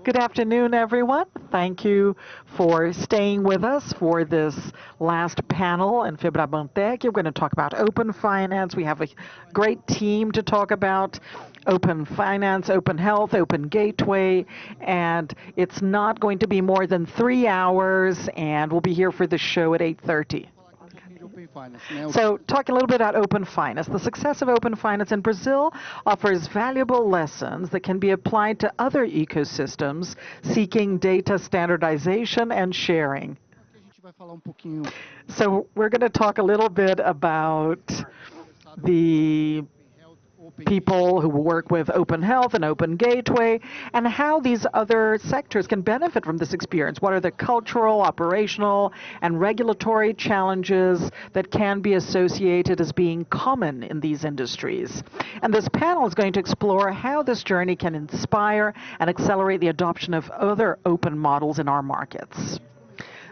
Good afternoon, everyone. Thank you for staying with us for this last panel in FEBRABAN TECH. We're going to talk about open finance. We have a great team to talk about open finance, open health, open gateway, and it's not going to be more than 3 hours, and we'll be here for the show at 8:30. So, talking a little bit about open finance. The success of open finance in Brazil offers valuable lessons that can be applied to other ecosystems seeking data standardization and sharing. So, we're going to talk a little bit about the people who work with open health and open gateway and how these other sectors can benefit from this experience. What are the cultural, operational, and regulatory challenges that can be associated as being common in these industries? And this panel is going to explore how this journey can inspire and accelerate the adoption of other open models in our markets.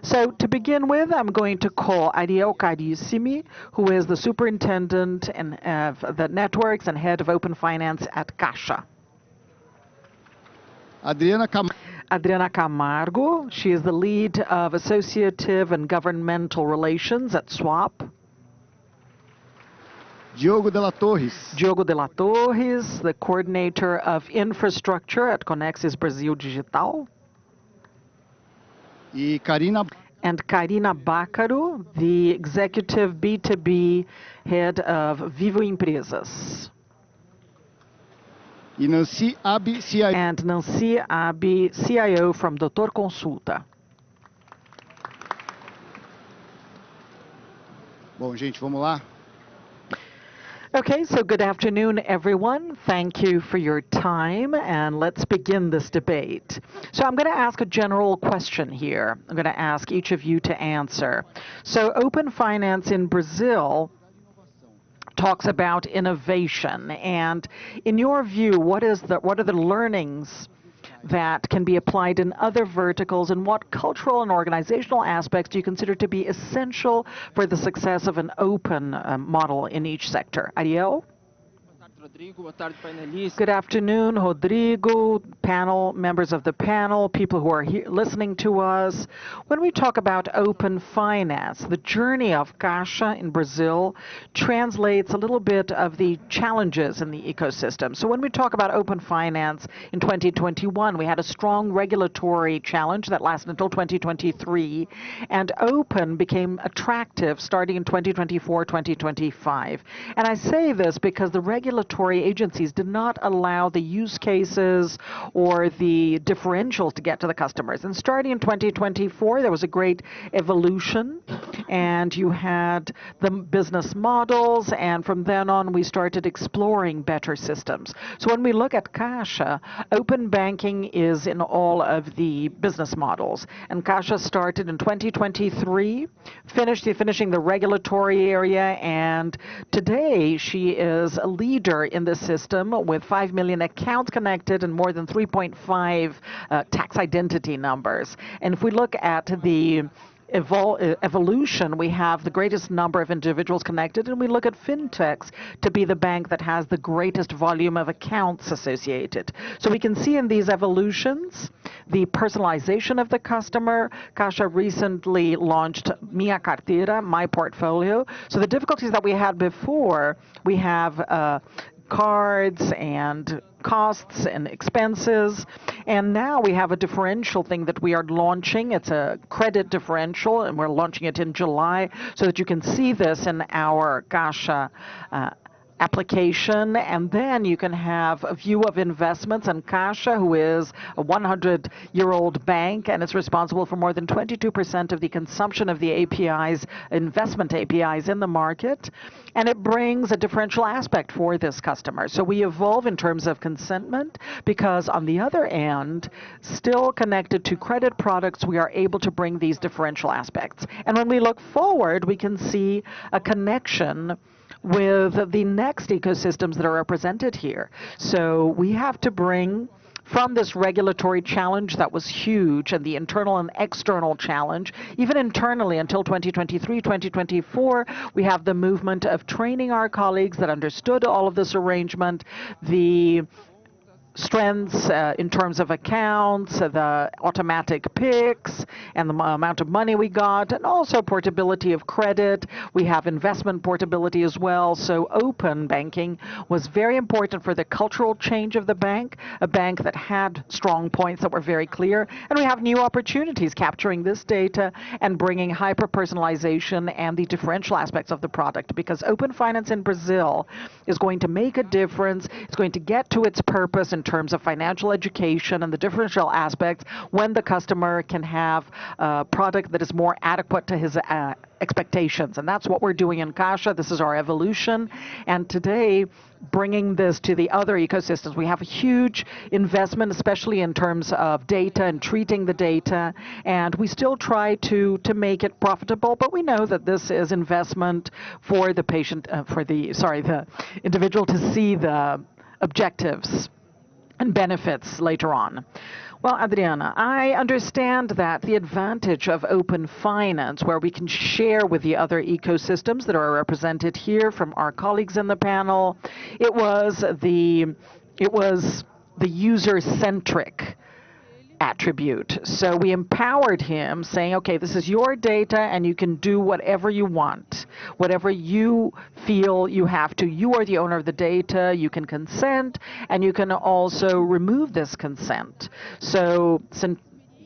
So to begin with, I'm going to call Ariel Carissimi, who is the superintendent of the networks and head of open finance at Caixa. Adriana Camargo, she is the lead of associative and governmental relations at SWAP. Diogo de la Torres, the coordinator of infrastructure at Conexis Brasil Digital. And Karina Bácaro, the executive B2B head of Vivo Empresas. And Nancy Abi, CIO from Doutor Consulta. Bom, gente, vamos lá. Okay, so good afternoon, everyone. Thank you for your time, and let's begin this debate. So I'm going to ask a general question here. I'm going to ask each of you to answer. So open finance in Brazil talks about innovation, and in your view, what are the learnings that can be applied in other verticals, and what cultural and organizational aspects do you consider to be essential for the success of an open model in each sector? Ariel? Good afternoon, Rodrigo, panel, members of the panel, people who are here listening to us. When we talk about open finance, the journey of Caixa in Brazil translates a little bit of the challenges in the ecosystem. So when we talk about open finance in 2021, we had a strong regulatory challenge that lasted until 2023, and open became attractive starting in 2024, 2025. And I say this because the regulatory agencies did not allow the use cases or the differentials to get to the customers. And starting in 2024, there was a great evolution, and you had the business models, and from then on, we started exploring better systems. So when we look at Caixa, open banking is in all of the business models. And Caixa started in 2023, finishing the regulatory area, and today she is a leader in the system with 5 million accounts connected and more than 3.5 tax identity numbers. And if we look at the evolution, we have the greatest number of individuals connected, and we look at fintechs to be the bank that has the greatest volume of accounts associated. So we can see in these evolutions the personalization of the customer. Caixa recently launched Minha Carteira, My Portfolio. So the difficulties that we had before, we have cards and costs and expenses, and now we have a differential thing that we are launching. It's a credit differential, and we're launching it in July so that you can see this in our Caixa application, and then you can have a view of investments. And Caixa, who is a 100-year-old bank, and it's responsible for more than 22% of the consumption of the APIs, investment APIs in the market, and it brings a differential aspect for this customer. So we evolve in terms of consentment because on the other end, still connected to credit products, we are able to bring these differential aspects. And when we look forward, we can see a connection with the next ecosystems that are represented here. So we have to bring from this regulatory challenge that was huge, and the internal and external challenge, even internally until 2023, 2024, we have the movement of training our colleagues that understood all of this arrangement, the strengths in terms of accounts, the automatic picks, and the amount of money we got, and also portability of credit. We have investment portability as well. So open banking was very important for the cultural change of the bank, a bank that had strong points that were very clear. And we have new opportunities capturing this data and bringing hyper-personalization and the differential aspects of the product, because open finance in Brazil is going to make a difference. It's going to get to its purpose in terms of financial education and the differential aspects when the customer can have a product that is more adequate to his expectations. And that's what we're doing in Caixa. This is our evolution. And today, bringing this to the other ecosystems, we have a huge investment, especially in terms of data and treating the data. And we still try to make it profitable, but we know that this is investment for the patient, the individual to see the objectives and benefits later on. Well, Adriana, I understand that the advantage of open finance, where we can share with the other ecosystems that are represented here from our colleagues in the panel, it was the user-centric attribute. So we empowered him, saying, okay, this is your data and you can do whatever you want, whatever you feel you have to. You are the owner of the data, you can consent, and you can also remove this consent. So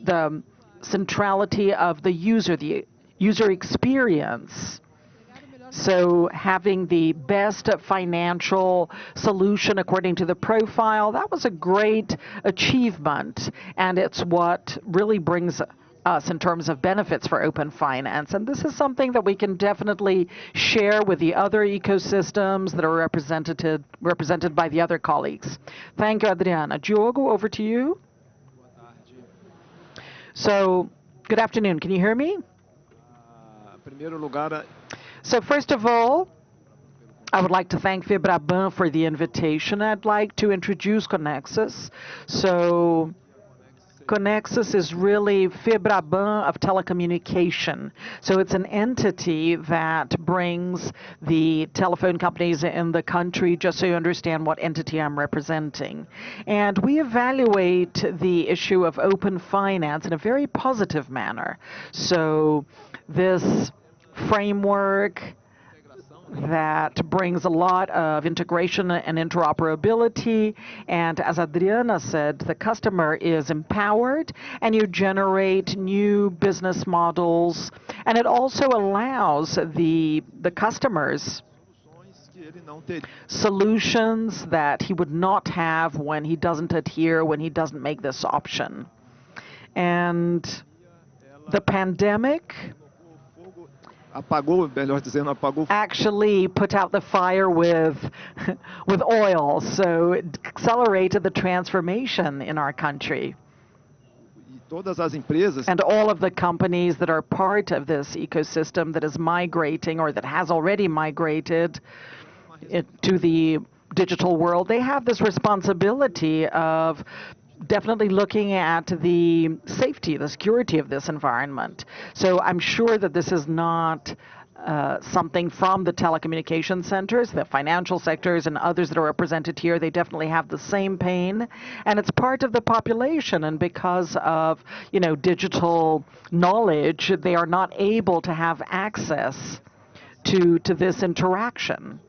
the centrality of the user experience. So having the best financial solution according to the profile, that was a great achievement. And it's what really brings us in terms of benefits for open finance. And this is something that we can definitely share with the other ecosystems that are represented by the other colleagues. Thank you, Adriana. Diogo, over to you. So, good afternoon. Can you hear me? So first of all, I would like to thank FEBRABAN for the invitation. I'd like to introduce Conexus. So Conexus is really FEBRABAN of telecommunication. So it's an entity that brings the telephone companies in the country, just so you understand what entity I'm representing. And we evaluate the issue of open finance in a very positive manner. So this framework that brings a lot of integration and interoperability. And as Adriana said, the customer is empowered and you generate new business models. And it also allows the customers solutions that he would not have when he doesn't adhere, when he doesn't make this option. And the pandemic actually put out the fire with oil, so it accelerated the transformation in our country. And all of the companies that are part of this ecosystem that is migrating or that has already migrated to the digital world, they have this responsibility of definitely looking at the safety, the security of this environment. So I'm sure that this is not something from the telecommunication centers, the financial sectors and others that are represented here. They definitely have the same pain, and it's part of the population. And because of, digital knowledge, they are not able to have access to this interaction.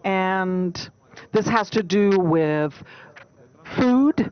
And this has to do with food,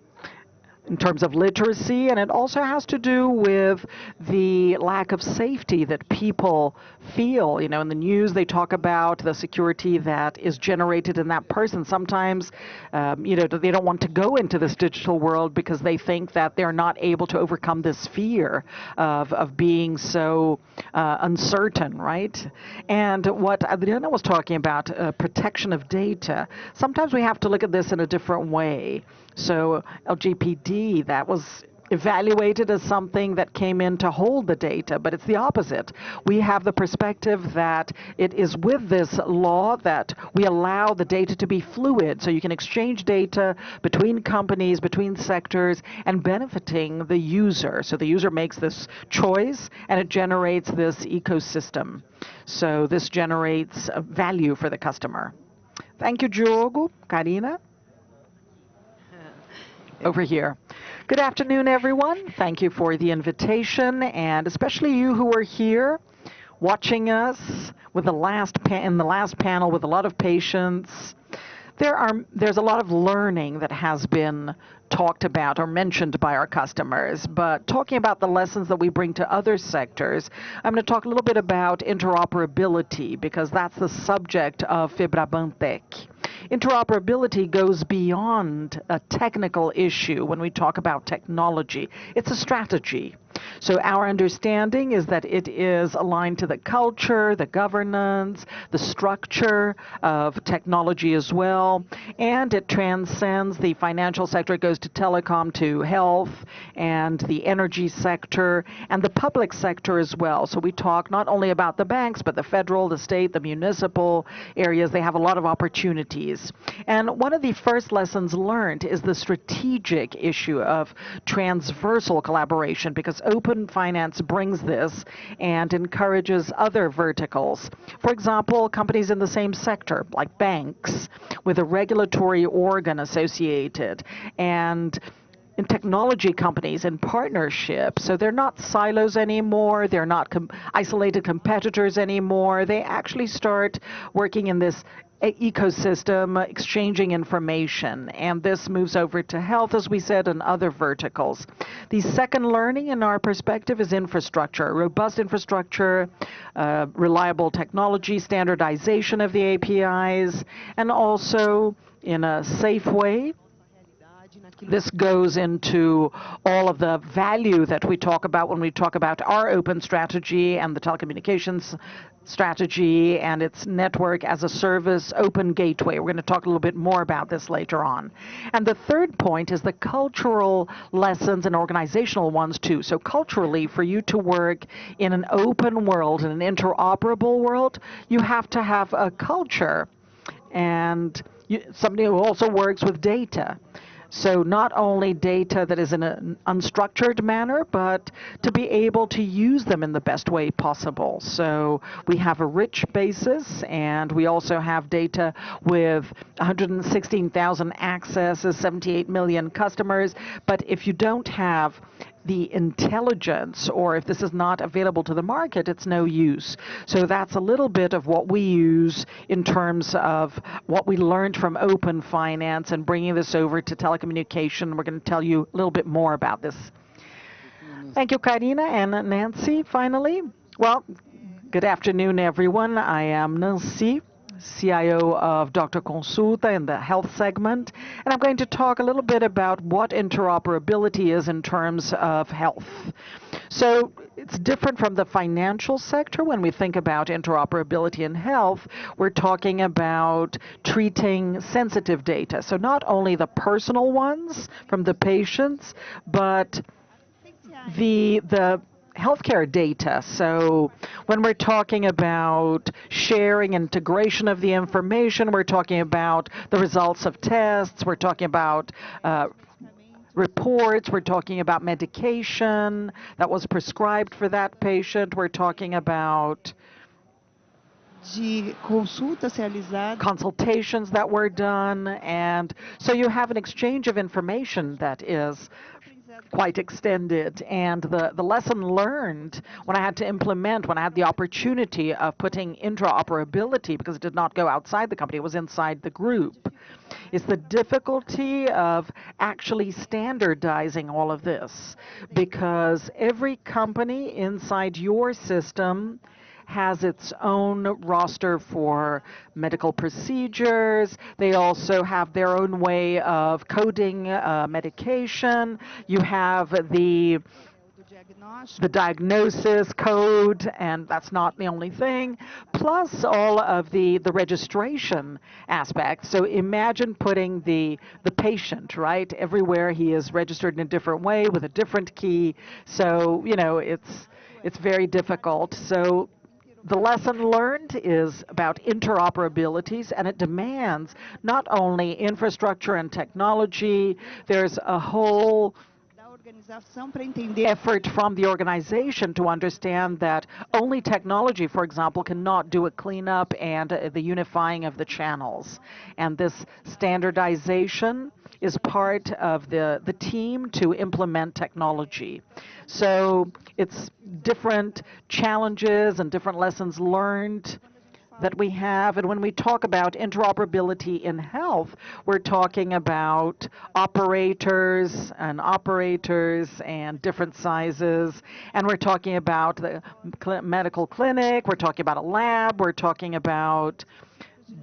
in terms of literacy, and it also has to do with the lack of safety that people feel. In the news they talk about the security that is generated in that person. Sometimes, they don't want to go into this digital world because they think that they're not able to overcome this fear of being so uncertain, right? And what Adriana was talking about, protection of data, sometimes we have to look at this in a different way. So LGPD, that was evaluated as something that came in to hold the data, but it's the opposite. We have the perspective that it is with this law that we allow the data to be fluid, so you can exchange data between companies, between sectors, and benefiting the user. So the user makes this choice, and it generates this ecosystem. So this generates value for the customer. Thank you, Diogo. Karina? Over here. Good afternoon, everyone. Thank you for the invitation, and especially you who are here watching us with in the last panel with a lot of patience. There's a lot of learning that has been talked about or mentioned by our customers, but talking about the lessons that we bring to other sectors, I'm going to talk a little bit about interoperability because that's the subject of FEBRABAN TECH. Interoperability goes beyond a technical issue when we talk about technology. It's a strategy. So our understanding is that it is aligned to the culture, the governance, the structure of technology as well, and it transcends the financial sector. It goes to telecom, to health, and the energy sector, and the public sector as well. So we talk not only about the banks, but the federal, the state, the municipal areas. They have a lot of opportunities. And one of the first lessons learned is the strategic issue of transversal collaboration, because open finance brings this and encourages other verticals. For example, companies in the same sector, like banks, with a regulatory organ associated, and in technology companies in partnership. So they're not silos anymore. They're not isolated competitors anymore. They actually start working in this ecosystem, exchanging information, and this moves over to health, as we said, and other verticals. The second learning in our perspective is infrastructure, robust infrastructure, reliable technology, standardization of the APIs, and also in a safe way. This goes into all of the value that we talk about when we talk about our open strategy and the telecommunications strategy and its network as a service open gateway. We're going to talk a little bit more about this later on. And the third point is the cultural lessons and organizational ones too. So culturally, for you to work in an open world, in an interoperable world, you have to have a culture and somebody who also works with data. So not only data that is in an unstructured manner, but to be able to use them in the best way possible. So we have a rich basis, and we also have data with 116,000 accesses, 78 million customers. But if you don't have the intelligence, or if this is not available to the market, it's no use. So that's a little bit of what we use in terms of what we learned from open finance and bringing this over to telecommunication. We're going to tell you a little bit more about this. Thank you, Karina and Nancy, finally. Well, good afternoon, everyone. I am Nancy, CIO of Dr. Consulta in the health segment, and I'm going to talk a little bit about what interoperability is in terms of health. So it's different from the financial sector. When we think about interoperability in health, we're talking about treating sensitive data. So not only the personal ones from the patients, but the healthcare data. So when we're talking about sharing, integration of the information, we're talking about the results of tests, we're talking about reports, we're talking about medication that was prescribed for that patient, we're talking about consultations that were done, and so you have an exchange of information that is quite extended. And the lesson learned when I had to implement, when I had the opportunity of putting interoperability, because it did not go outside the company, it was inside the group, is the difficulty of actually standardizing all of this, because every company inside your system has its own roster for medical procedures. They also have their own way of coding medication. You have the diagnosis code, and that's not the only thing, plus all of the registration aspects. So imagine putting the patient, right? Everywhere he is registered in a different way with a different key. So, you know, it's very difficult. So the lesson learned is about interoperabilities, and it demands not only infrastructure and technology, there's a whole effort from the organization to understand that only technology, for example, cannot do a cleanup and the unifying of the channels. And this standardization is part of the team to implement technology. So it's different challenges and different lessons learned that we have. And when we talk about interoperability in health, we're talking about operators and different sizes. And we're talking about the medical clinic, we're talking about a lab, we're talking about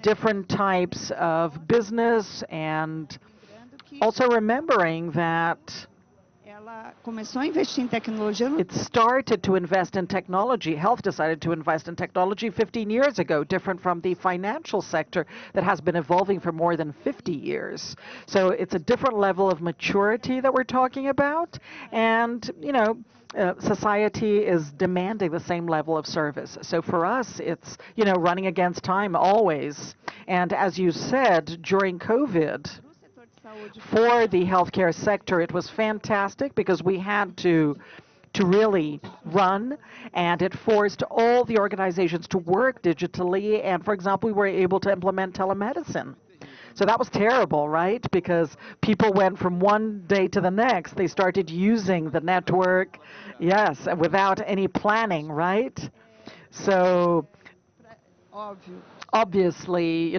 different types of business, and also remembering that it started to invest in technology. Health decided to invest in technology 15 years ago, different from the financial sector that has been evolving for more than 50 years. So it's a different level of maturity that we're talking about. And, society is demanding the same level of service. So for us, it's, running against time always. And as you said, during COVID, for the healthcare sector, it was fantastic because we had to really run, and it forced all the organizations to work digitally. And for example, we were able to implement telemedicine. So that was terrible, right? Because people went from one day to the next. They started using the network, yes, without any planning, right? So obviously,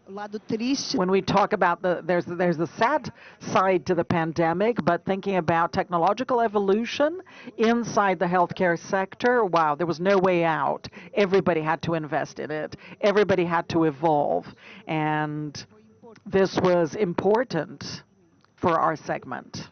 when we talk about there's the sad side to the pandemic, but thinking about technological evolution inside the healthcare sector, wow, there was no way out. Everybody had to invest in it. Everybody had to evolve. And this was important for our segment.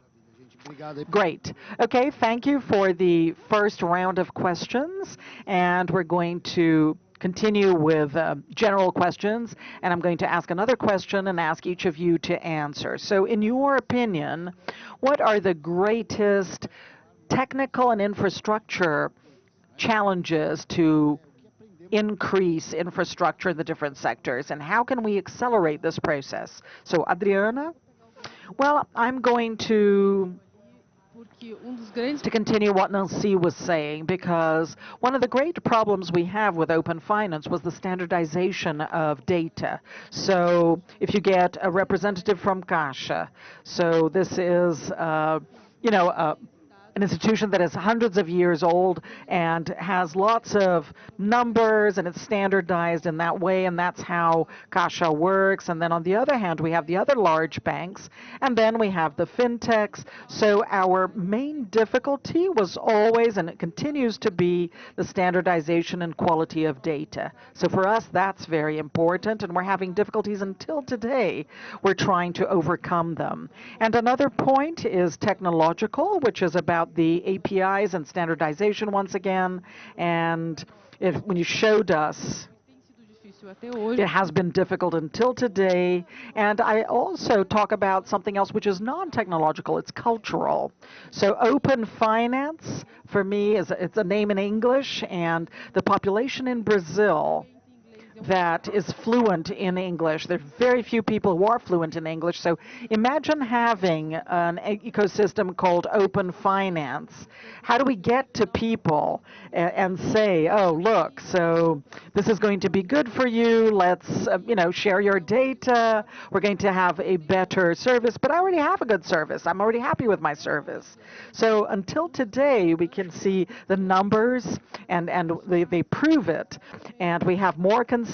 Great. Okay, thank you for the first round of questions. And we're going to continue with general questions, and I'm going to ask another question and ask each of you to answer. So in your opinion, what are the greatest technical and infrastructure challenges to increase infrastructure in the different sectors, and how can we accelerate this process? So Adriana? Well, I'm going to continue what Nancy was saying, because one of the great problems we have with open finance was the standardization of data. So if you get a representative from Caixa, so this is, an institution that is hundreds of years old and has lots of numbers, and it's standardized in that way, and that's how Caixa works. And then on the other hand, we have the other large banks, and then we have the fintechs. So our main difficulty was always, and it continues to be, the standardization and quality of data. So for us, that's very important, and we're having difficulties until today. We're trying to overcome them. And another point is technological, which is about the APIs and standardization once again. And when you showed us, it has been difficult until today. And I also talk about something else which is non-technological. It's cultural. So open finance, for me, it's a name in English, and the population in Brazil that is fluent in English. There are very few people who are fluent in English. So imagine having an ecosystem called open finance. How do we get to people and say, oh, look, so this is going to be good for you. Let's, share your data. We're going to have a better service. But I already have a good service. I'm already happy with my service. So until today, we can see the numbers, and they prove it. And we have more consent,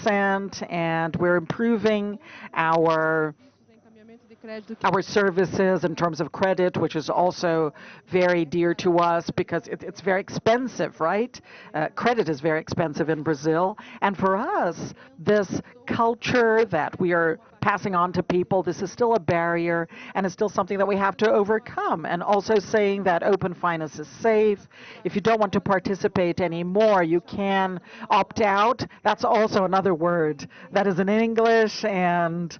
and we're improving our services in terms of credit, which is also very dear to us because it's very expensive, right? Credit is very expensive in Brazil. And for us, this culture that we are passing on to people, this is still a barrier, and it's still something that we have to overcome. And also saying that open finance is safe. If you don't want to participate anymore, you can opt out. That's also another word that is in English, and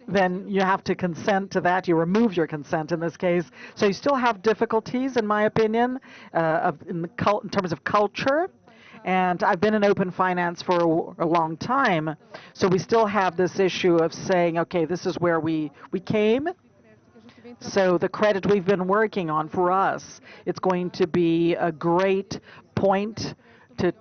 then you have to consent to that. You remove your consent in this case. So you still have difficulties, in my opinion, in terms of culture. And I've been in open finance for a long time. So we still have this issue of saying, okay, this is where we came. So the credit we've been working on for us, it's going to be a great point to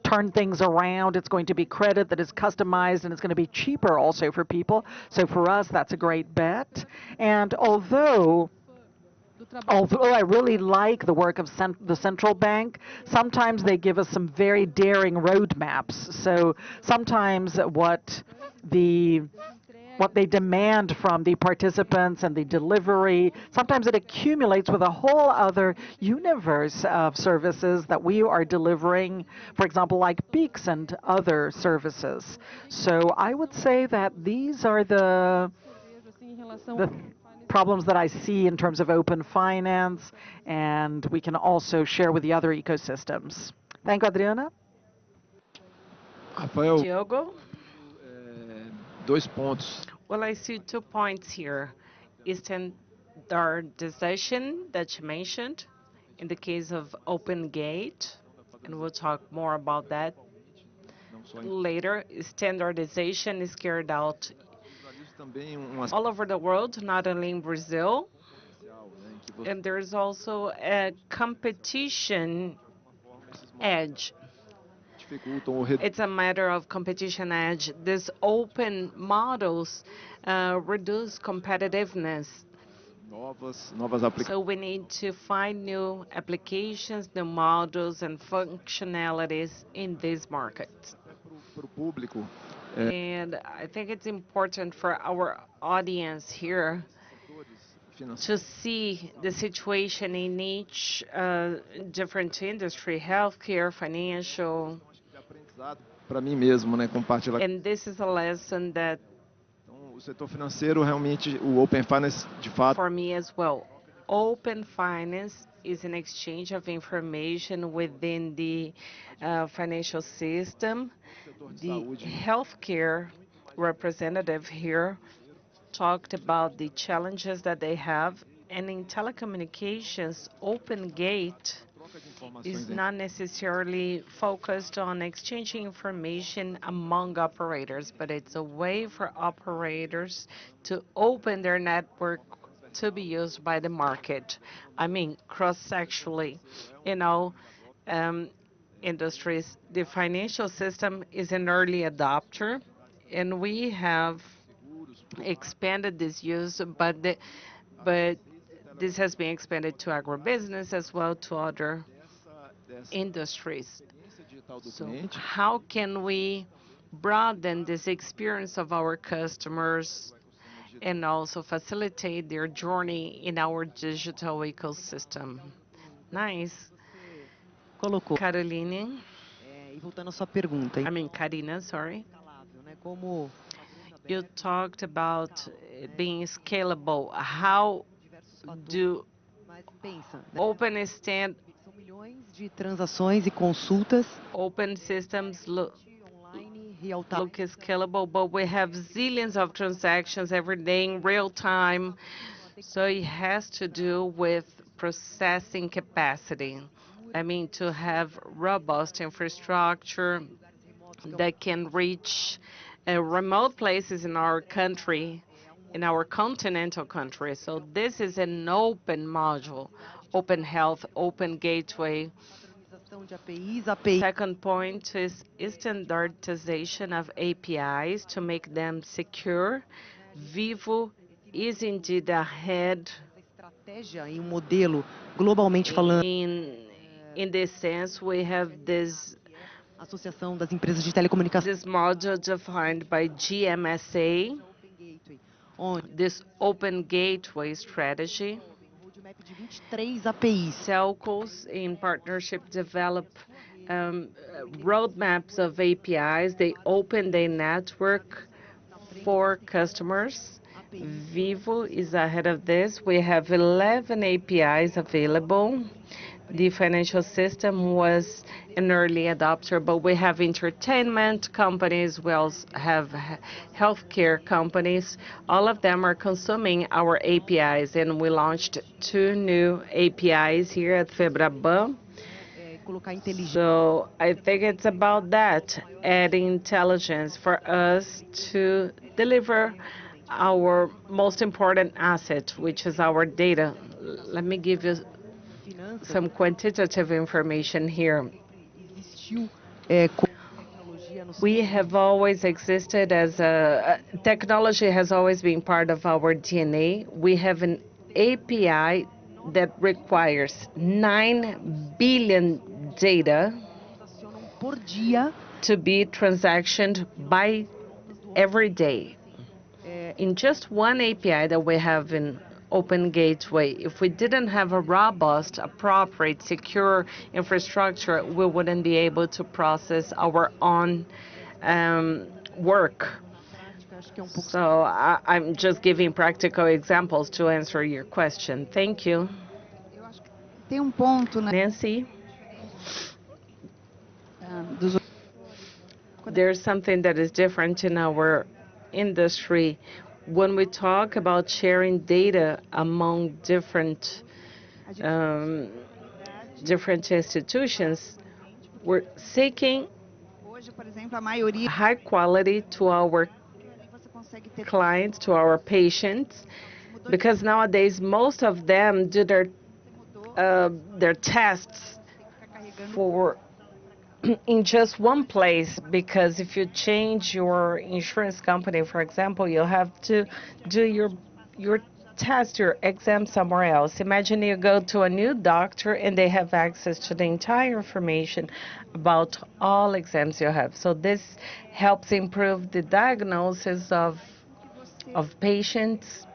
turn things around. It's going to be credit that is customized and it's going to be cheaper also for people. So for us, that's a great bet. And although I really like the work of the central bank, sometimes they give us some very daring roadmaps. So sometimes the what they demand from the participants and the delivery, sometimes it accumulates with a whole other universe of services that we are delivering, for example, like peaks and other services. So I would say that these are the problems that I see in terms of open finance, and we can also share with the other ecosystems. Thank you, Adriana. Rafael, Diogo? dois pontos. Well, I see 2 points here. Standardization that you mentioned in the case of Open Gate, and we'll talk more about that later. Standardization is carried out Também all over the world, not only in Brazil. And there's also a competition edge. It's a matter of competition edge. These open models reduce competitiveness. So we need to find new applications, new models, and functionalities in these markets. And I think it's important for our audience here to see the situation in each different industry, healthcare, financial. Para mim mesmo, né, compartilhar. And this is a lesson that O setor financeiro realmente, o Open Finance, de fato. For me as well, open finance is an exchange of information within the financial system. The healthcare representative here talked about the challenges that they have, and in telecommunications, Open Gate is not necessarily focused on exchanging information among operators, but it's a way for operators to open their network to be used by the market. I mean, cross-sectionally, you know, industries. The financial system is an early adopter, and we have expanded this use, but this has been expanded to agribusiness as well to other industries. So how can we broaden this experience of our customers and also facilitate their journey in our digital ecosystem? Nice. Colocou. Caroline, E voltando à sua pergunta, I mean, Karina, sorry. escalável, né? Como You talked about being scalable. How diversos fatores, do mas pensa, né? open stand São milhões de transações e consultas open systems online, real time. look scalable, but we have zillions of transactions every day in real time. So it has to do with processing capacity. I mean, to have robust infrastructure that can reach remote places in our country, in our continental country. So this is an open module, open health, open gateway. Padronização de APIs, API. Second point is standardization of APIs to make them secure. Vivo is indeed ahead Estratégia e modelo globalmente falando. in this sense. We have this Associação das Empresas de Telecomunicação. this module defined by GMSA, this open gateway strategy. Roadmap de 23 APIs. Telcos in partnership develop roadmaps of APIs. They open their network for customers. Vivo is ahead of this. We have 11 APIs available. The financial system was an early adopter, but we have entertainment companies, we also have healthcare companies. All of them are consuming our APIs, and we launched 2 new APIs here at FEBRABAN. So I think it's about that, adding intelligence for us to deliver our most important asset, which is our data. Let me give you finanças some quantitative information here. existiu tecnologia no We have always existed as technology has always been part of our DNA. We have an API that requires 9 billion data transacionam por dia to be transactioned by every day. In just one API that we have in Open Gateway, if we didn't have a robust, appropriate, secure infrastructure, we wouldn't be able to process our own work. prática, acho que é pouco. So I'm just giving practical examples to answer your question. Thank you. Eu acho que tem ponto, né, Nancy, dos there's something that is different in our industry. When we talk about sharing data among um, different institutions, we're seeking hoje, por exemplo, a maioria high quality to our você consegue ter clients, to our patients, because nowadays most of them do their tests ficar carregando for in just one place, because if you change your insurance company, for example, you'll have to do your test, your exam somewhere else. Imagine you go to a new doctor and they have access to the entire information about all exams you have. So this helps improve the diagnosis que você of patients,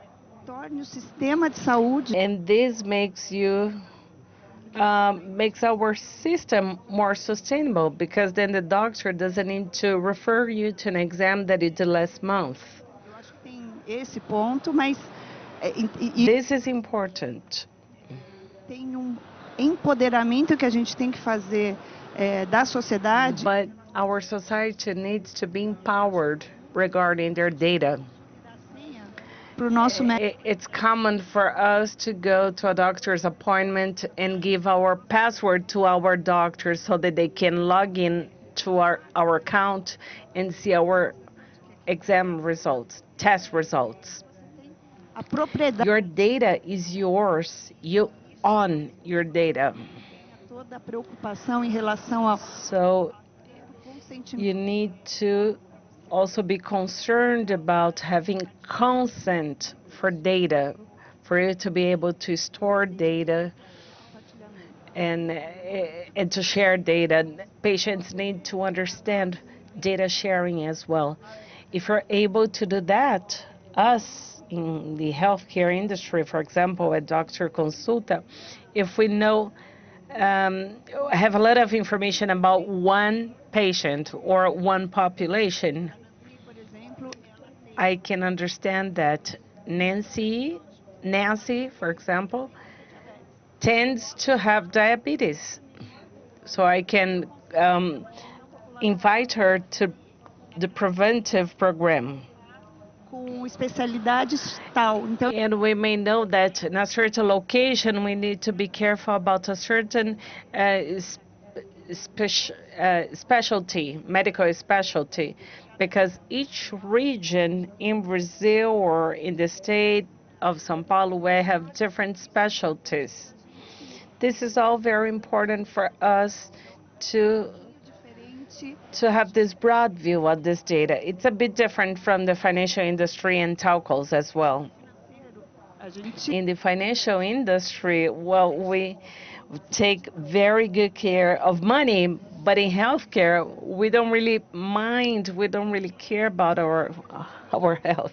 torne o sistema de saúde and this makes our system more sustainable, because then the doctor doesn't need to refer you to an exam that you did last month. eu acho que tem esse ponto, mas This is important. tem empoderamento que a gente tem que fazer da sociedade But our society needs to be empowered regarding their data. para o nosso médico. It's common for us to go to a doctor's appointment and give our password to our doctor so that they can log in to our account and see our exam results, test results. A propriedade Your data is yours. You own your data. toda a preocupação em relação ao So consentimento. you need to also be concerned about having consent for data, for you to be able to store data and to share data. Patients need to understand data sharing as well. If you're able to do that, us in the healthcare industry, for example, at Dr. Consulta, if we know have a lot of information about one patient or one population, Por exemplo, I can understand that Nancy, for example, tends to have diabetes. So I can invite her to the preventive program. com especialidades tal. Então, And we may know that in a certain location, we need to be careful about a certain specialty, medical specialty, because each region in Brazil or in the state of São Paulo will have different specialties. This is all very important for us to have this broad view of this data. It's a bit different from the financial industry and telcos as well. a gente In the financial industry, well, we take very good care of money, but in healthcare, we don't really mind, we don't really care about our health.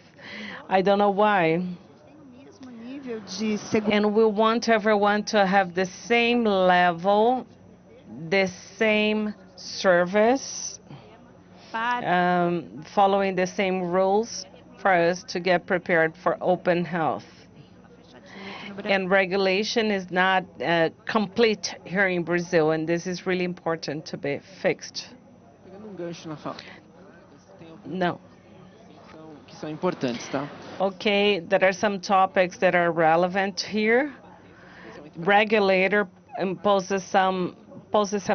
I don't know why. tem o mesmo nível de segurança And we want everyone to have the same level, the same service, para following the same rules for us to get prepared for open health. fechadinho aqui no Brasil. And regulation is not complete here in Brazil, and this is really important to be fixed. Pegando gancho na fala, tem alguns No. que são importantes, tá? Okay, there are some topics that are relevant here. Regulator imposes some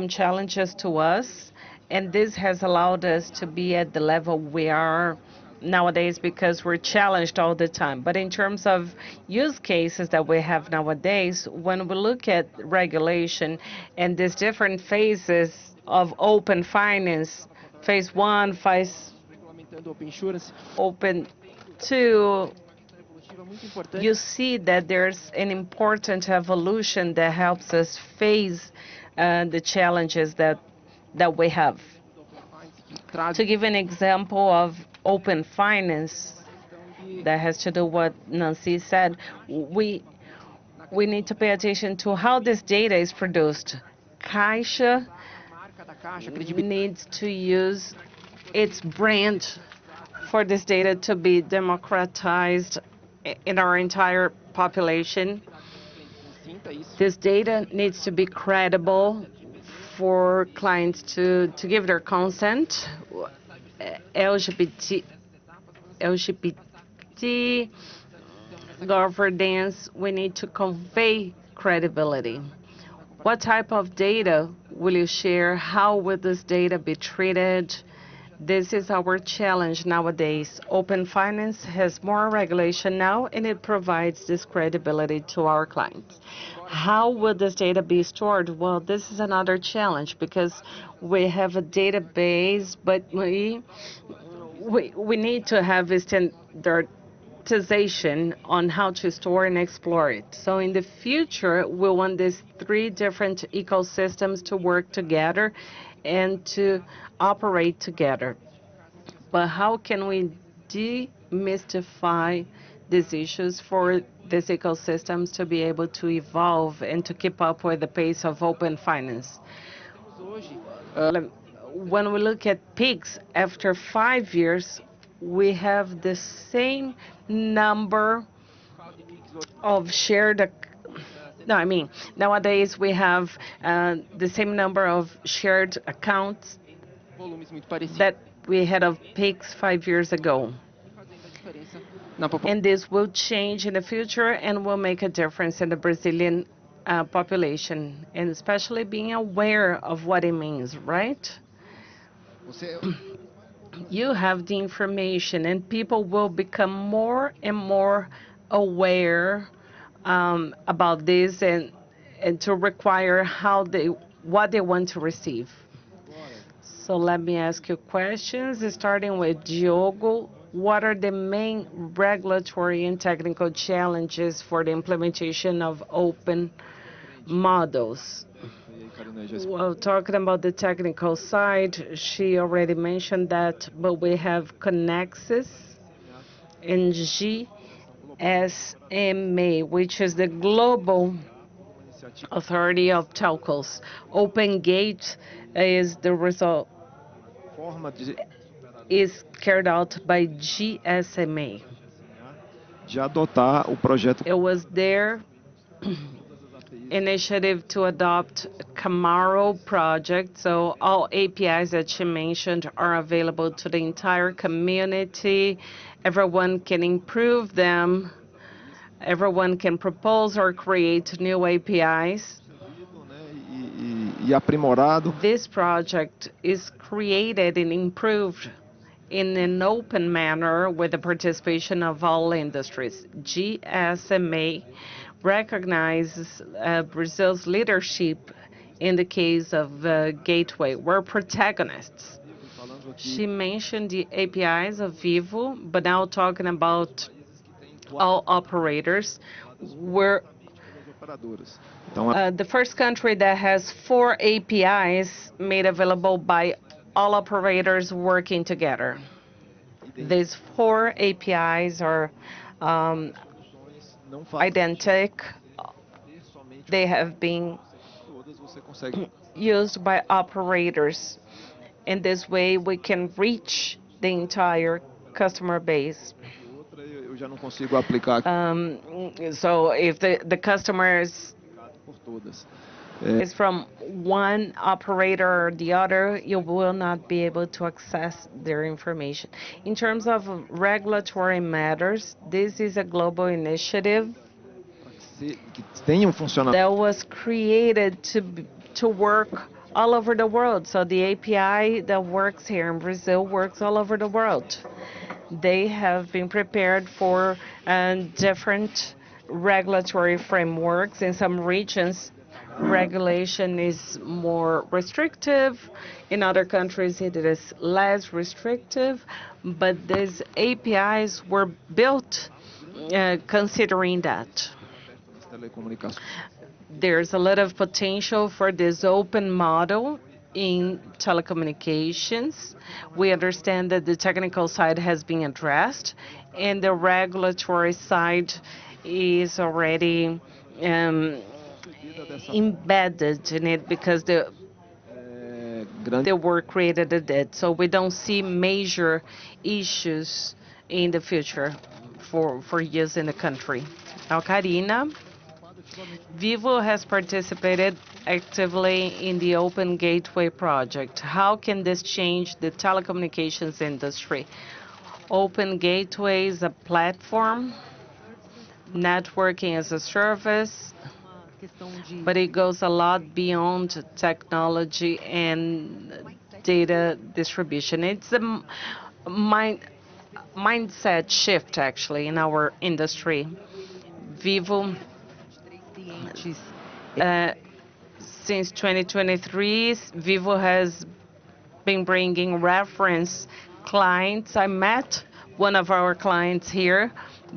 challenges to us, and this has allowed us to be at the level we are nowadays because we're challenged all the time. But in terms of use cases that we have nowadays, when we look at regulation and these different phases of open finance, phase one, phase Regulamentando Open Insurance, open two, evolutiva muito importante. you see that there's an important evolution that helps us face the challenges that we have. To give an example of open finance that has to do what Nancy said, we need to pay attention to how this data is produced. Caixa Marca da Caixa, credibilidade. needs to use its brand for this data to be democratized in our entire population. Sinta isso. This data needs to be credible for clients to give their consent. LGBT governance, we need to convey credibility. What type of data will you share? How will this data be treated? This is our challenge nowadays. Open finance has more regulation now, and it provides this credibility to our clients. How will this data be stored? Well, this is another challenge because we have a database, but we need to have a standardization on how to store and explore it. So in the future, we want these three different ecosystems to work together and to operate together. But how can we demystify these issues for these ecosystems to be able to evolve and to keep up with the pace of open finance? When we look at peaks, after 5 years, we have the same number of nowadays we have the same number of shared accounts Volumes muito parecidos. that we had of peaks 5 years ago. Fazendo a diferença na população. And this will change in the future and will make a difference in the Brazilian population, and especially being aware of what it means, right? You have the information, and people will become more and more aware about this and to require what they want to receive. So let me ask you questions, starting with Diogo. What are the main regulatory and technical challenges for the implementation of open models? Well, talking about the technical side, she already mentioned that, but we have Connexus and GSMA, which is the Global Authority of Telcos. Open Gate is the result, is carried out by GSMA. De adotar o projeto. It was their initiative to adopt Camaro project, so all APIs that she mentioned are available to the entire community. Everyone can improve them. Everyone can propose or create new APIs. E aprimorado. This project is created and improved in an open manner with the participation of all industries. GSMA recognizes Brazil's leadership in the case of Gateway. We're protagonists. She mentioned the APIs of Vivo, but now talking about all operators. We're the first country that has 4 APIs made available by all operators working together. These 4 APIs are identical. They have been used by operators. In this way, we can reach the entire customer base. So if the customers is from one operator or the other, you will not be able to access their information. In terms of regulatory matters, this is a global initiative that was created to work all over the world. So the API that works here in Brazil works all over the world. They have been prepared for different regulatory frameworks. In some regions, regulation is more restrictive. In other countries, it is less restrictive. But these APIs were built considering that. There's a lot of potential for this open model in telecommunications. We understand that the technical side has been addressed, and the regulatory side is already embedded in it because they were created at it. So we don't see major issues in the future for use in the country. Now, Karina. Vivo has participated actively in the Open Gateway project. How can this change the telecommunications industry? Open Gateway is a platform, networking as a service, but it goes a lot beyond technology and data distribution. It's a mindset shift, actually, in our industry. Vivo since 2023, Vivo has been bringing reference clients. I met one of our clients here,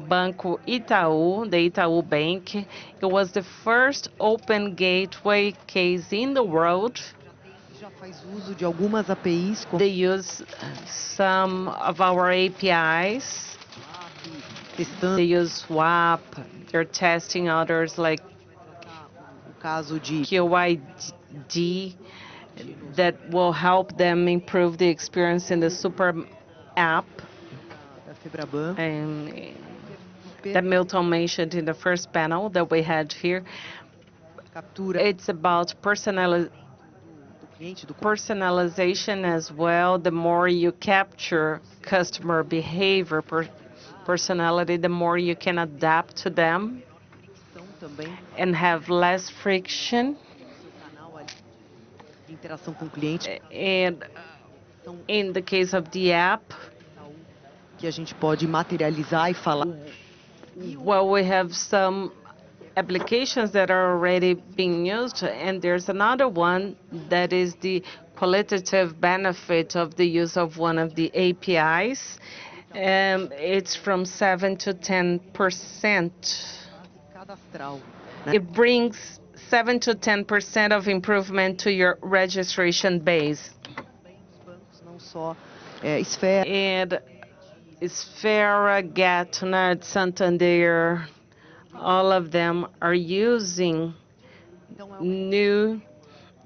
Banco Itaú, the Itaú Bank. It was the first open gateway case in the world. They use some of our APIs. They use SWAP. They're testing others like QID that will help them improve the experience in the super app that Milton mentioned in the first panel that we had here. It's about personalization as well. The more you capture customer behavior, personality, the more you can adapt to them and have less friction. And in the case of the app, well, we have some applications that are already being used, and there's another one that is the qualitative benefit of the use of one of the APIs. It's from 7 to 10%. It brings 7 to 10% of improvement to your registration base. And Esfera, Gatner, Santander, all of them are using new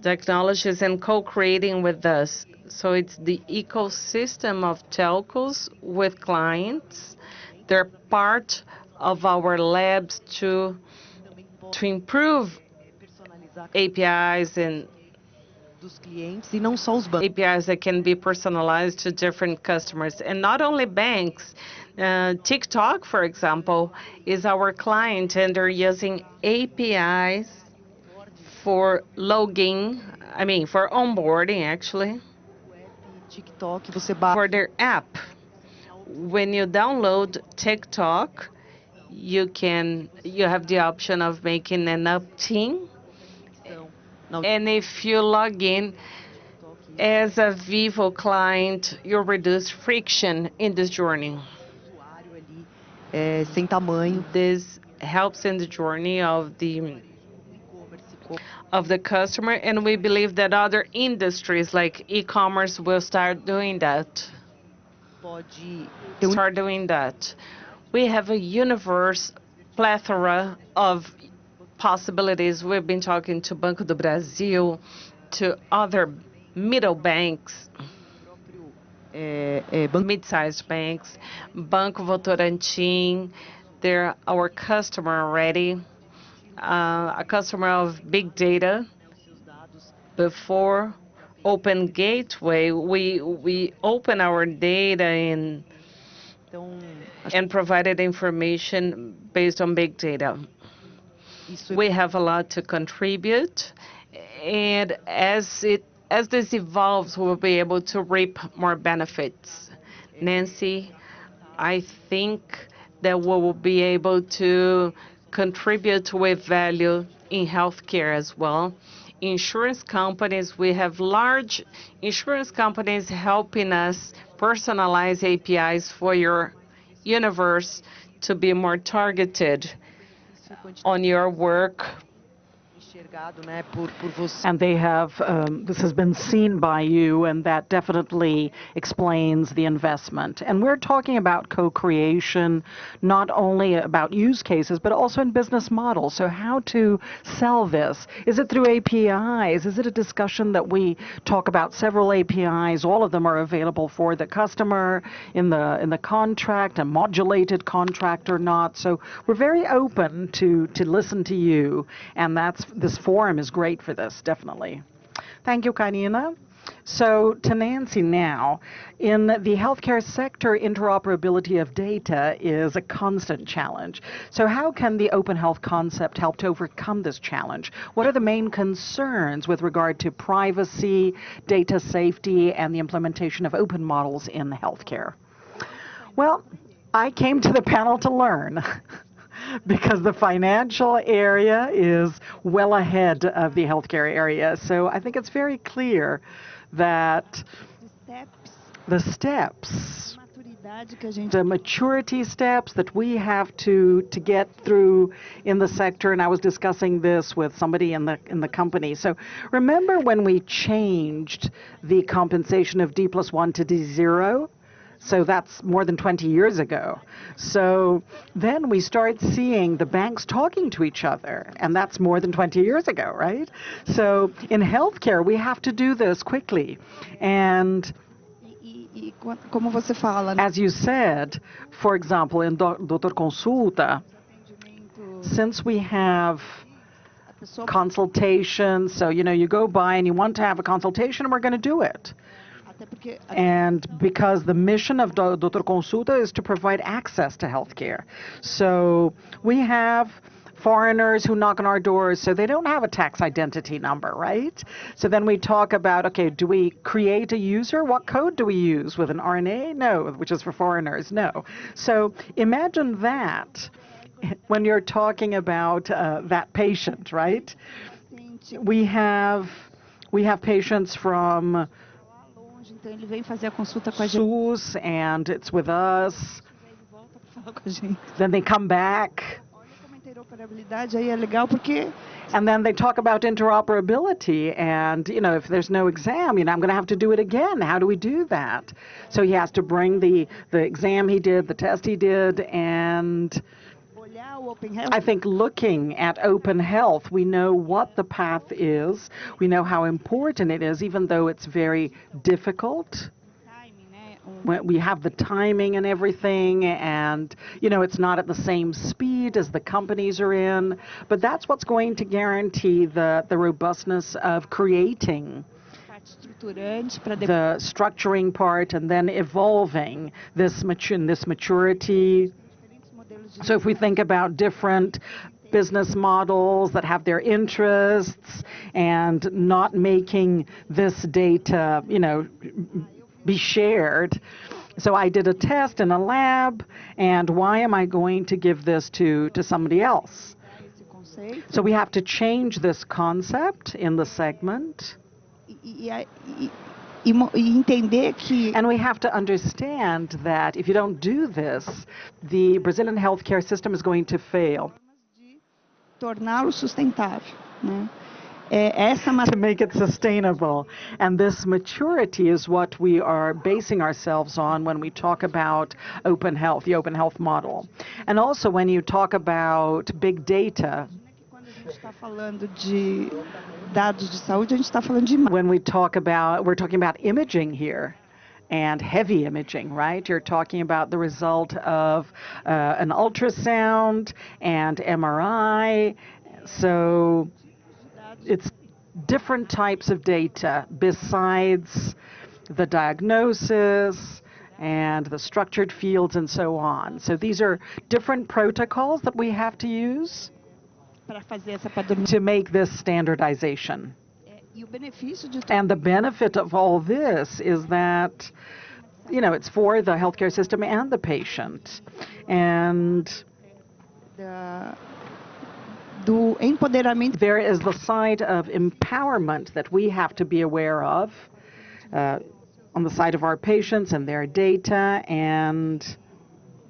technologies and co-creating with us. So it's the ecosystem of telcos with clients. They're part of our labs to improve APIs and APIs that can be personalized to different customers. And not only banks, TikTok, for example, is our client, and they're using APIs for logging, for onboarding, actually, for their app. When you download TikTok, you have the option of making an opt-in. And if you log in as a Vivo client, you reduce friction in this journey. This helps in the journey of the customer, and we believe that other industries like e-commerce will start doing that. We have a plethora of possibilities. We've been talking to Banco do Brasil, to other middle banks, mid-sized banks, Banco Votorantim. They're our customer already, a customer of big data. Before Open Gateway, we open our data and provided information based on big data. We have a lot to contribute, and as this evolves, we'll be able to reap more benefits. Nancy I think that we will be able to contribute with value in healthcare as well. Insurance companies, we have large insurance companies helping us personalize APIs for your universe to be more targeted on your work. And they have, this has been seen by you, and that definitely explains the investment. And we're talking about co-creation, not only about use cases, but also in business models. So how to sell this? Is it through APIs? Is it a discussion that we talk about several APIs? All of them are available for the customer in the contract, a modulated contract or not. So we're very open to listen to you, and this forum is great for this, definitely. Thank you, Karina. So to Nancy now, in the healthcare sector, interoperability of data is a constant challenge. So how can the open health concept help to overcome this challenge? What are the main concerns with regard to privacy, data safety, and the implementation of open models in healthcare? Well, I came to the panel to learn. Because the financial area is well ahead of the healthcare area. So I think it's very clear that the steps, the maturity steps that we have to get through in the sector, and I was discussing this with somebody in the company. So remember when we changed the compensation of D+1 to D0? So that's more than 20 years ago. So then we start seeing the banks talking to each other, and that's more than 20 years ago, right? So in healthcare, we have to do this quickly. And as you said, for example, in Doutor Consulta, since we have consultations, so you go by and you want to have a consultation, and we're going to do it. And because the mission of Doutor Consulta is to provide access to healthcare. So we have foreigners who knock on our doors, so they don't have a tax identity number, right? So then we talk about, okay, do we create a user? What code do we use? With an RNA? No, which is for foreigners, no. So imagine that when you're talking about that patient, right? We have patients from SUS, and it's with us. Then they come back. And then they talk about interoperability, and if there's no exam, I'm going to have to do it again. How do we do that? So he has to bring the exam he did, the test he did, and I think looking at open health, we know what the path is. We know how important it is, even though it's very difficult. We have the timing and everything, and it's not at the same speed as the companies are in, but that's what's going to guarantee the robustness of creating the structuring part and then evolving this maturity. So if we think about different business models that have their interests and not making this data, be shared. So I did a test in a lab, and why am I going to give this to somebody else? So we have to change this concept in the segment. And we have to understand that if you don't do this, the Brazilian healthcare system is going to fail. To make it sustainable. And this maturity is what we are basing ourselves on when we talk about open health, the open health model. And also when you talk about big data, when we're talking about imaging here, and heavy imaging, right? You're talking about the result of an ultrasound and MRI. So it's different types of data besides the diagnosis and the structured fields and so on. So these are different protocols that we have to use to make this standardization. And the benefit of all this is that you know, it's for the healthcare system and the patient. And do empoderamento. there is the side of empowerment that we have to be aware of on the side of our patients and their data, and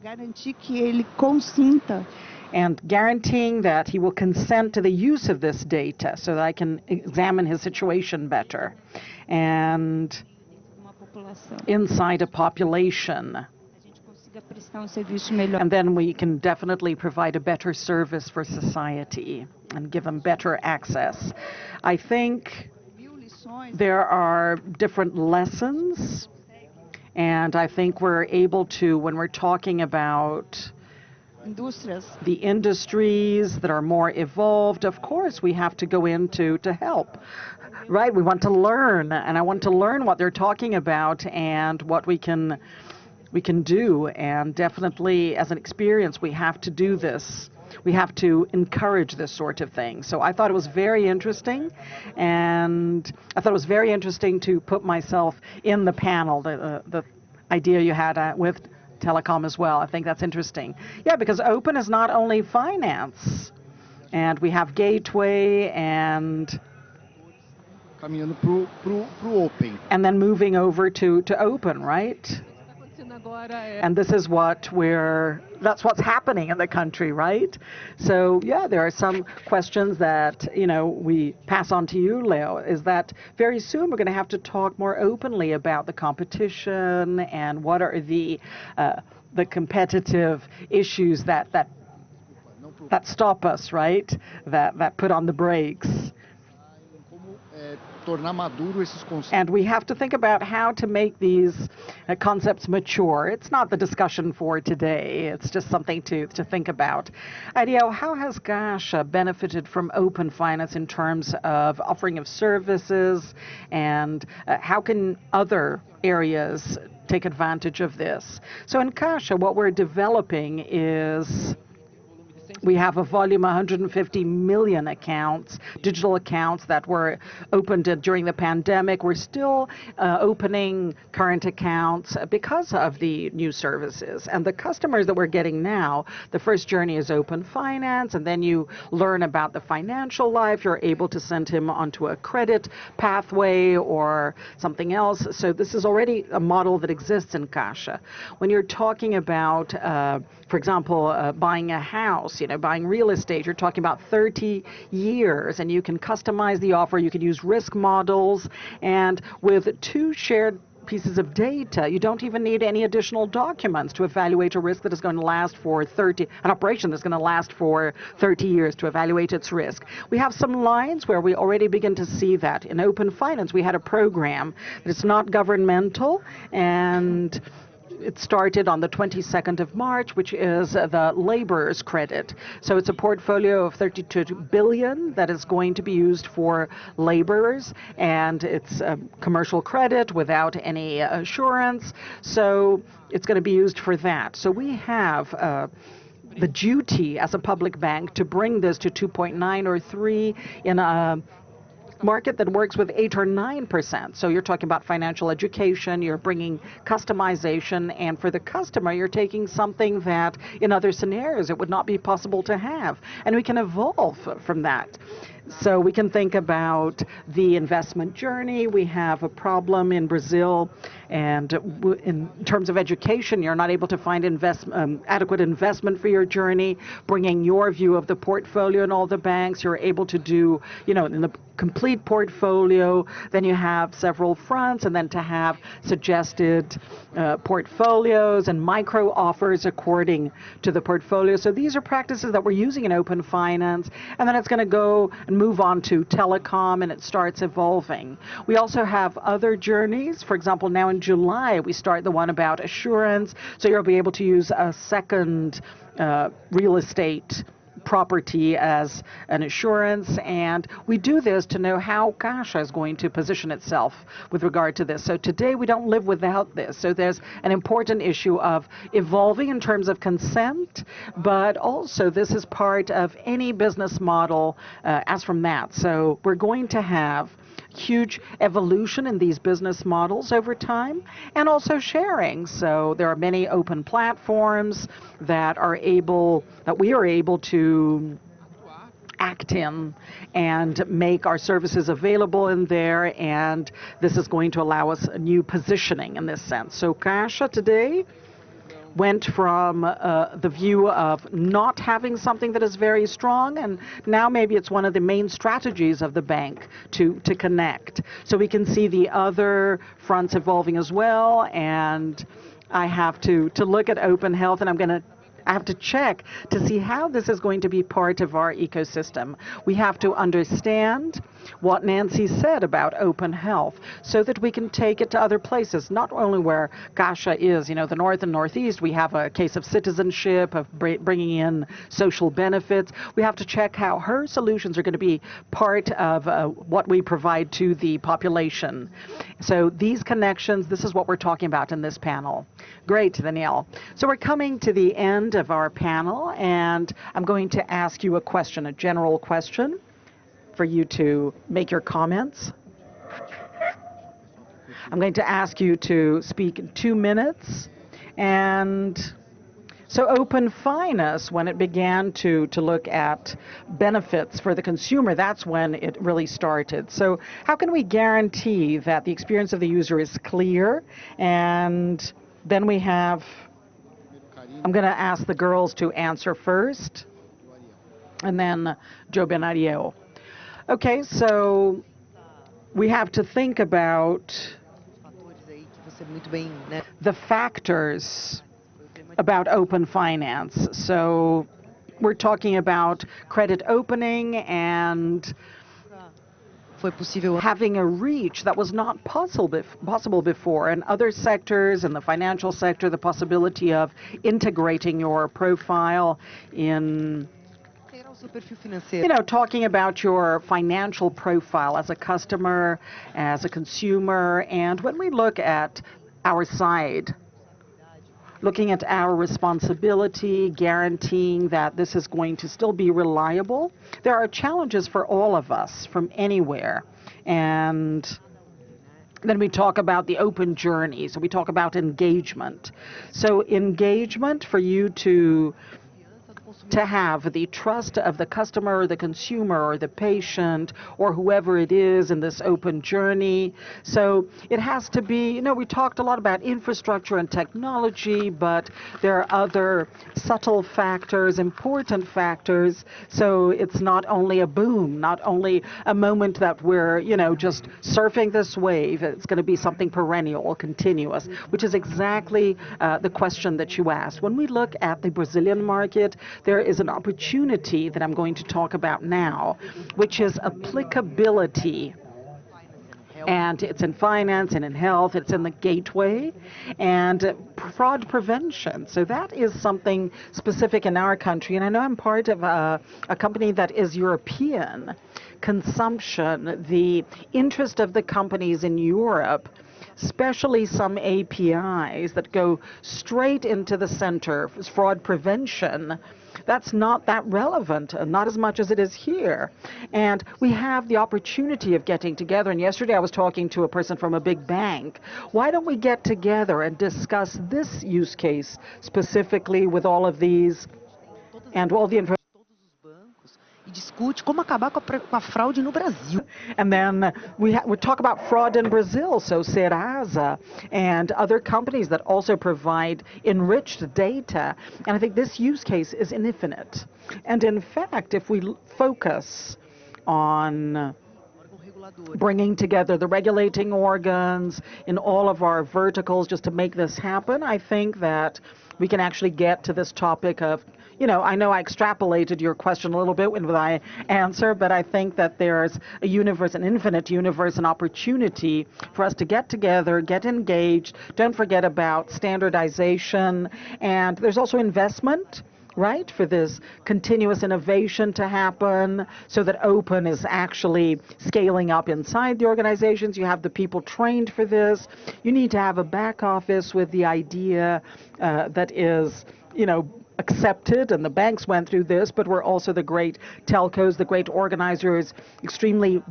Garantir que ele consinta. And guaranteeing that he will consent to the use of this data so that I can examine his situation better. And inside a population. And then we can definitely provide a better service for society and give them better access. I think there are different lessons, and I think we're able to, when we're talking about the industries that are more evolved, of course, we have to go into to help. Right? We want to learn, and I want to learn what they're talking about and what we can do. And definitely, as an experience, we have to do this. We have to encourage this sort of thing. So I thought it was very interesting, and I thought it was very interesting to put myself in the panel, the idea you had with telecom as well. I think that's interesting. Yeah, because open is not only finance, and we have gateway and caminhando pro open. And then moving over to open, right? And this is that's what's happening in the country, right? So yeah, there are some questions that, you know, we pass on to you, Leo, is that very soon we're going to have to talk more openly about the competition and what are the competitive issues that stop us, right? That put on the brakes. And we have to think about how to make these concepts mature. It's not the discussion for today. It's just something to think about. Ariel, how has Caixa benefited from open finance in terms of offering of services, and how can other areas take advantage of this? So in Caixa, what we're developing is we have a volume of 150 million accounts, digital accounts that were opened during the pandemic. We're still opening current accounts because of the new services. And the customers that we're getting now, the first journey is open finance, and then you learn about the financial life. You're able to send him onto a credit pathway or something else. So this is already a model that exists in Caixa. When you're talking about, for example, buying a house, buying real estate, you're talking about 30 years, and you can customize the offer. You can use risk models, and with 2 shared pieces of data, you don't even need any additional documents to evaluate a risk that is going to last for an operation that's going to last for 30 years, to evaluate its risk. We have some lines where we already begin to see that. In open finance, we had a program that's not governmental, and it started on the 22nd of March, which is the laborers credit. So it's a portfolio of 32 billion that is going to be used for laborers, and it's commercial credit without any assurance. So it's going to be used for that. So we have the duty as a public bank to bring this to 2.9 or 3 in a market that works with 8 or 9%. So you're talking about financial education, you're bringing customization, and for the customer, you're taking something that in other scenarios it would not be possible to have. And we can evolve from that. So we can think about the investment journey. We have a problem in Brazil, and in terms of education, you're not able to find adequate investment for your journey. Bringing your view of the portfolio in all the banks, you're able to do, in the complete portfolio. Then you have several fronts, and then to have suggested portfolios and micro offers according to the portfolio. So these are practices that we're using in open finance, and then it's going to go and move on to telecom, and it starts evolving. We also have other journeys. For example, now in July, we start the one about assurance. So you'll be able to use a second real estate property as an assurance, and we do this to know how Caixa is going to position itself with regard to this. So today we don't live without this. So there's an important issue of evolving in terms of consent, but also this is part of any business model as from that. So we're going to have huge evolution in these business models over time, and also sharing. So there are many open platforms that we are able to act in and make our services available in there, and this is going to allow us a new positioning in this sense. So Caixa today went from the view of not having something that is very strong, and now maybe it's one of the main strategies of the bank to connect. So we can see the other fronts evolving as well, and I have to look at open health, and I have to check to see how this is going to be part of our ecosystem. We have to understand what Nancy said about open health so that we can take it to other places, not only where Caixa is, the North and Northeast. We have a case of citizenship, of bringing in social benefits. We have to check how her solutions are going to be part of what we provide to the population. So these connections, this is what we're talking about in this panel. Great, Danielle. So we're coming to the end of our panel, and I'm going to ask you a question, a general question, for you to make your comments. I'm going to ask you to speak in 2 minutes. And so open finance, when it began to look at benefits for the consumer, that's when it really started. So how can we guarantee that the experience of the user is clear? And then we have, I'm going to ask the girls to answer first, and then Joe Ben Ariel. Okay, so we have to think about the factors about open finance. So we're talking about credit opening and having a reach that was not possible before. In other sectors, in the financial sector, the possibility of integrating your profile in talking about your financial profile as a customer, as a consumer, and when we look at our side, looking at our responsibility, guaranteeing that this is going to still be reliable, there are challenges for all of us from anywhere. And then we talk about the open journey. So we talk about engagement. So engagement, for you to have the trust of the customer or the consumer or the patient or whoever it is in this open journey. So it has to be, we talked a lot about infrastructure and technology, but there are other subtle factors, important factors. So it's not only a boom, not only a moment that we're, just surfing this wave. It's going to be something perennial, continuous, which is exactly the question that you asked. When we look at the Brazilian market, there is an opportunity that I'm going to talk about now, which is applicability. And it's in finance and in health, it's in the gateway, and fraud prevention. So that is something specific in our country. And I know I'm part of a company that is European. Consumption, the interest of the companies in Europe, especially some APIs that go straight into the center, fraud prevention, that's not that relevant, not as much as it is here. And we have the opportunity of getting together. And yesterday I was talking to a person from a big bank. Why don't we get together and discuss this use case specifically with all of these and all the information? Discute como acabar com a fraude no Brasil. And then we talk about fraud in Brazil, so Serasa and other companies that also provide enriched data. And I think this use case is infinite. And in fact, if we focus on bringing together the regulating organs in all of our verticals just to make this happen, I think that we can actually get to this topic of, I know I extrapolated your question a little bit with my answer, but I think that there's a universe, an infinite universe, an opportunity for us to get together, get engaged. Don't forget about standardization. And there's also investment, right, for this continuous innovation to happen so that open is actually scaling up inside the organizations. You have the people trained for this. You need to have a back office with the idea that is, accepted, and the banks went through this, but we're also the great telcos, the great organizers, an extremely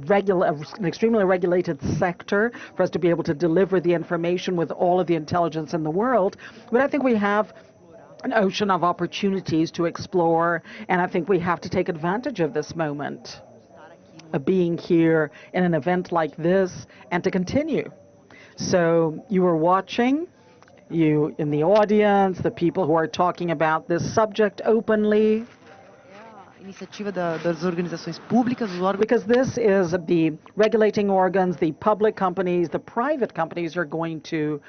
regulated sector for us to be able to deliver the information with all of the intelligence in the world. But I think we have an ocean of opportunities to explore, and I think we have to take advantage of this moment of being here in an event like this and to continue. So you were watching, you in the audience, the people who are talking about this subject openly, Iniciativa das organizações públicas, dos órgãos. because this is the regulating organs, the public companies, the private companies are going to,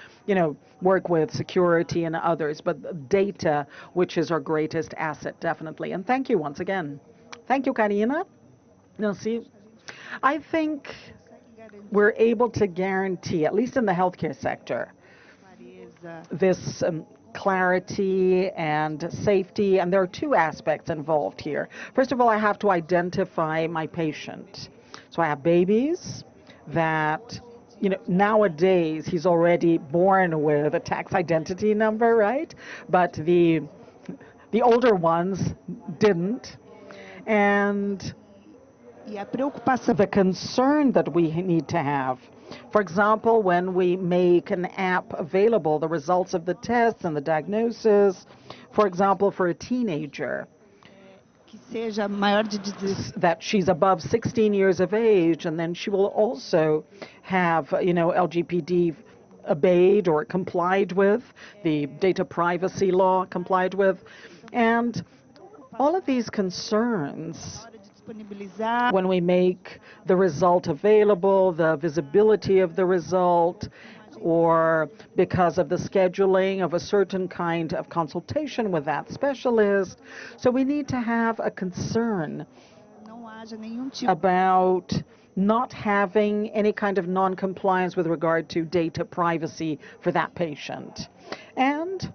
work with security and others, but data, which is our greatest asset, definitely. And thank you once again. Thank you, Karina. See, I think we're able to guarantee, at least in the healthcare sector, this clarity and safety, and there are two aspects involved here. First of all, I have to identify my patient. So I have babies that, nowadays he's already born with a tax identity number, right? But the older ones didn't. And the concern that we need to have, for example, when we make an app available, the results of the tests and the diagnosis, for example, for a teenager, that she's above 16 years of age, and then she will also have, LGPD obeyed or complied with, the data privacy law complied with, and all of these concerns, when we make the result available, the visibility of the result, or because of the scheduling of a certain kind of consultation with that specialist. So we need to have a concern about not having any kind of non-compliance with regard to data privacy for that patient. And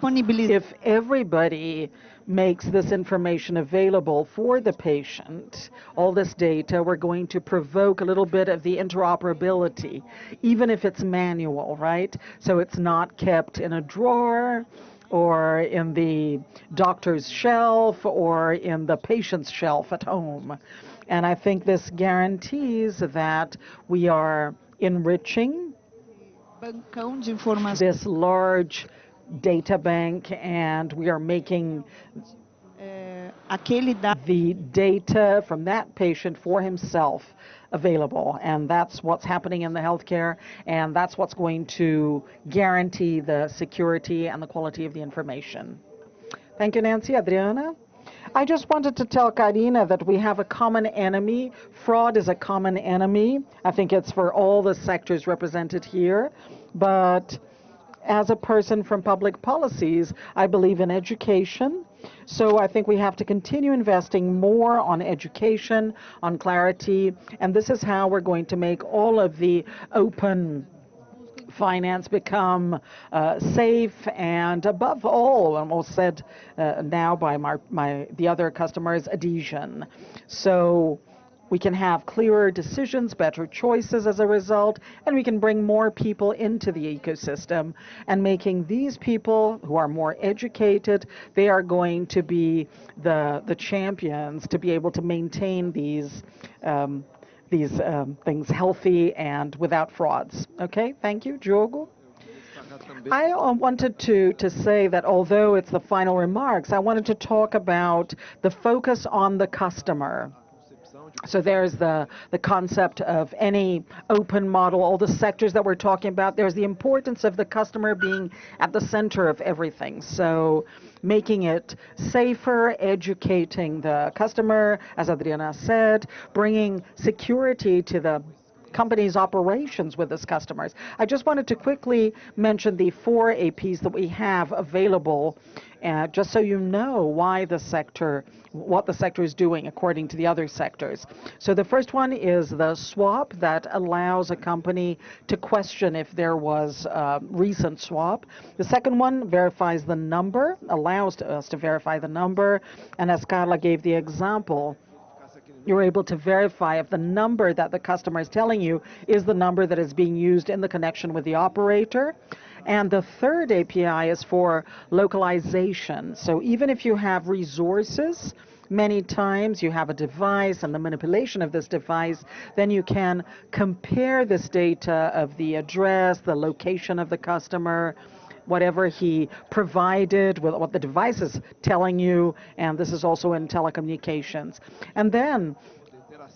if everybody makes this information available for the patient, all this data, we're going to provoke a little bit of the interoperability, even if it's manual, right? So it's not kept in a drawer or in the doctor's shelf or in the patient's shelf at home. And I think this guarantees that we are enriching this large data bank, and we are making the data from that patient for himself available. And that's what's happening in the healthcare, and that's what's going to guarantee the security and the quality of the information. Thank you, Nancy. Adriana? I just wanted to tell Karina that we have a common enemy. Fraud is a common enemy. I think it's for all the sectors represented here. But as a person from public policies, I believe in education. So I think we have to continue investing more on education, on clarity, and this is how we're going to make all of the open finance become safe, and above all, almost said now by the other customers, adhesion. So we can have clearer decisions, better choices as a result, and we can bring more people into the ecosystem. And making these people who are more educated, they are going to be the champions to be able to maintain these things healthy and without frauds. Okay, thank you. Diogo? I wanted to say that although it's the final remarks, I wanted to talk about the focus on the customer. So there's the concept of any open model, all the sectors that we're talking about. There's the importance of the customer being at the center of everything. So making it safer, educating the customer, as Adriana said, bringing security to the company's operations with its customers. I just wanted to quickly mention the 4 APs that we have available, just so you know what the sector is doing according to the other sectors. So the first one is the swap that allows a company to question if there was a recent swap. The second one verifies the number, allows us to verify the number, and as Carla gave the example, you're able to verify if the number that the customer is telling you is the number that is being used in the connection with the operator. And the third API is for localization. So even if you have resources, many times you have a device and the manipulation of this device, then you can compare this data of the address, the location of the customer, whatever he provided, with what the device is telling you, and this is also in telecommunications. And then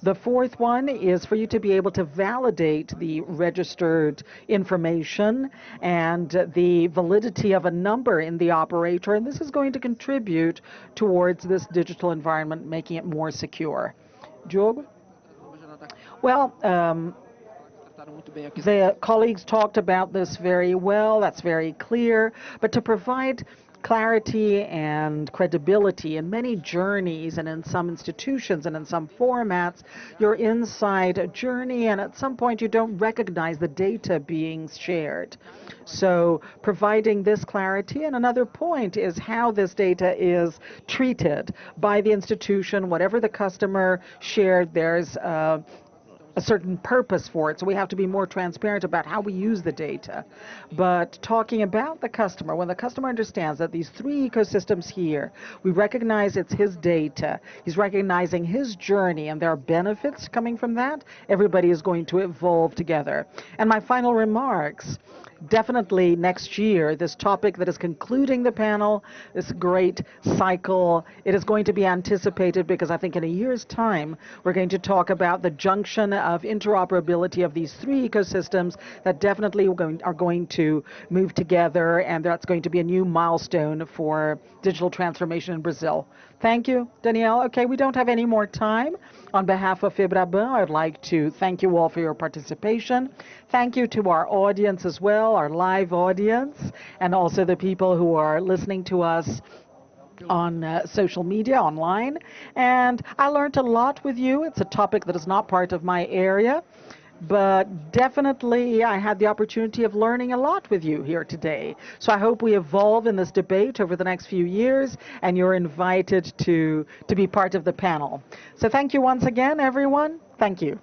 the fourth one is for you to be able to validate the registered information and the validity of a number in the operator, and this is going to contribute towards this digital environment, making it more secure. Diogo? Well, the colleagues talked about this very well, that's very clear, but to provide clarity and credibility in many journeys and in some institutions and in some formats, you're inside a journey and at some point you don't recognize the data being shared. So providing this clarity, and another point is how this data is treated by the institution. Whatever the customer shared, there's a certain purpose for it, so we have to be more transparent about how we use the data. But talking about the customer, when the customer understands that these three ecosystems here, we recognize it's his data, he's recognizing his journey, and there are benefits coming from that, everybody is going to evolve together. And my final remarks, definitely next year, this topic that is concluding the panel, this great cycle, it is going to be anticipated because I think in a year's time, we're going to talk about the junction of interoperability of these three ecosystems that definitely are going to move together, and that's going to be a new milestone for digital transformation in Brazil. Thank you, Danielle. Okay, we don't have any more time. On behalf of FEBRABAN, I'd like to thank you all for your participation. Thank you to our audience as well, our live audience, and also the people who are listening to us on social media, online. And I learned a lot with you. It's a topic that is not part of my area, but definitely I had the opportunity of learning a lot with you here today. So I hope we evolve in this debate over the next few years, and you're invited to be part of the panel. So thank you once again, everyone. Thank you.